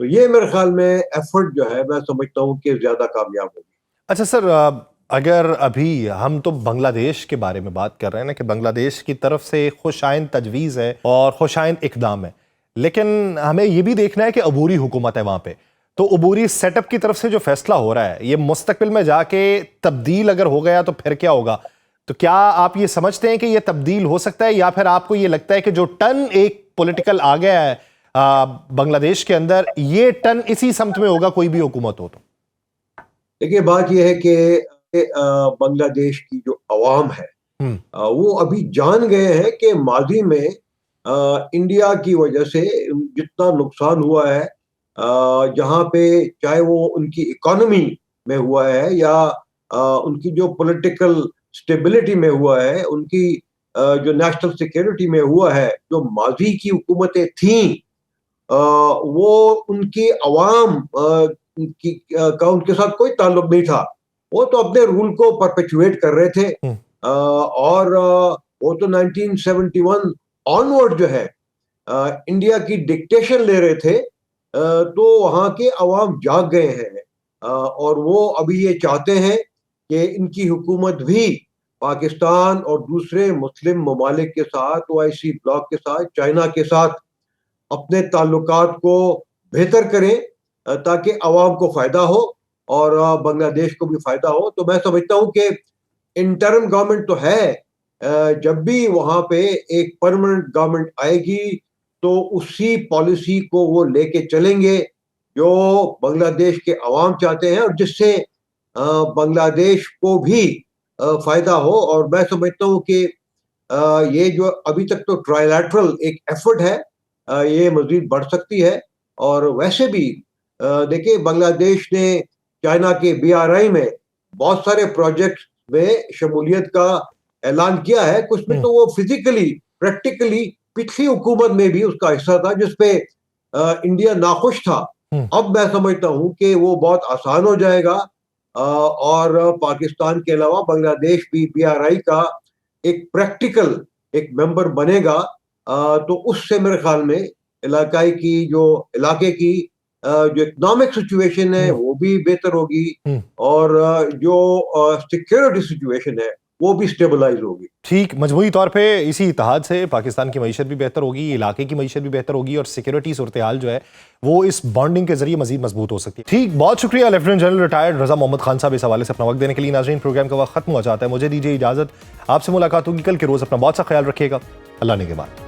تو یہ میرے خیال میں ایفرٹ جو ہے میں سمجھتا ہوں کہ زیادہ کامیاب ہوگی. اچھا سر، اگر ابھی ہم تو بنگلہ دیش کے بارے میں بات کر رہے ہیں نا کہ بنگلہ دیش کی طرف سے خوش آئند تجویز ہے اور خوش آئند اقدام ہے، لیکن ہمیں یہ بھی دیکھنا ہے کہ عبوری حکومت ہے وہاں پہ، تو عبوری سیٹ اپ کی طرف سے جو فیصلہ ہو رہا ہے یہ مستقبل میں جا کے تبدیل اگر ہو گیا تو پھر کیا ہوگا؟ تو کیا آپ یہ سمجھتے ہیں کہ یہ تبدیل ہو سکتا ہے، یا پھر آپ کو یہ لگتا ہے کہ جو ٹرن ایک پولیٹیکل آ گیا ہے بنگلہ دیش کے اندر، یہ ٹرن اسی سمت میں ہوگا کوئی بھی حکومت ہو؟ تو دیکھیے بات یہ ہے کہ بنگلہ دیش کی جو عوام ہے وہ ابھی جان گئے ہیں کہ ماضی میں انڈیا کی وجہ سے جتنا نقصان ہوا ہے، جہاں پہ چاہے وہ ان کی اکانومی میں ہوا ہے یا ان کی جو پولیٹیکل سٹیبلٹی میں ہوا ہے، ان کی جو نیشنل سیکیورٹی میں ہوا ہے، جو ماضی کی حکومتیں تھیں وہ ان کی عوام کا ان کے ساتھ کوئی تعلق نہیں تھا. وہ تو اپنے رول کو پرپیچویٹ کر رہے تھے، اور وہ تو 1971 آنورڈ جو ہے انڈیا کی ڈکٹیشن لے رہے تھے. تو وہاں کے عوام جاگ گئے ہیں، اور وہ ابھی یہ چاہتے ہیں کہ ان کی حکومت بھی پاکستان اور دوسرے مسلم ممالک کے ساتھ، OIC بلاک کے ساتھ، چائنا کے ساتھ اپنے تعلقات کو بہتر کریں تاکہ عوام کو فائدہ ہو اور بنگلہ دیش کو بھی فائدہ ہو. تو میں سمجھتا ہوں کہ انٹرم گورنمنٹ تو ہے، جب بھی وہاں پہ ایک پرماننٹ گورنمنٹ آئے گی تو اسی پالیسی کو وہ لے کے چلیں گے جو بنگلہ دیش کے عوام چاہتے ہیں، اور جس سے بنگلہ دیش کو بھی فائدہ ہو. اور میں سمجھتا ہوں کہ یہ جو ابھی تک تو ٹرائلیٹرل ایک ایفرٹ ہے، یہ مزید بڑھ سکتی ہے. اور ویسے بھی دیکھیں بنگلہ دیش نے چائنا کے BRI میں بہت سارے پروجیکٹ میں شمولیت کا اعلان کیا ہے. کچھ میں تو وہ فزیکلی پریکٹیکلی پچھلی حکومت میں بھی اس کا حصہ تھا جس پہ انڈیا ناخوش تھا. اب میں سمجھتا ہوں کہ وہ بہت آسان ہو جائے گا، اور پاکستان کے علاوہ بنگلہ دیش بھی BRI کا ایک پریکٹیکل ایک ممبر بنے گا. تو اس سے میرے خیال میں علاقے کی جو اکنامک سچویشن ہے وہ بھی بہتر ہوگی، اور جو سیکیورٹی سچویشن ہے وہ بھی سٹیبلائز ہوگی. ٹھیک، مجموعی طور پہ اسی اتحاد سے پاکستان کی معیشت بھی بہتر ہوگی، علاقے کی معیشت بھی بہتر ہوگی، اور سیکیورٹی صورتحال جو ہے وہ اس بانڈنگ کے ذریعے مزید مضبوط ہو سکتی ہے. ٹھیک، بہت شکریہ لیفٹیننٹ جنرل ریٹائرڈ رضا محمد خان صاحب اس حوالے سے اپنا وقت دینے کے لیے. ناظرین، پروگرام کا وقت ختم ہو جاتا ہے، مجھے دیجیے اجازت. آپ سے ملاقات ہوگی کل کے روز. اپنا بہت سا خیال رکھیے گا. اللہ نگہبان.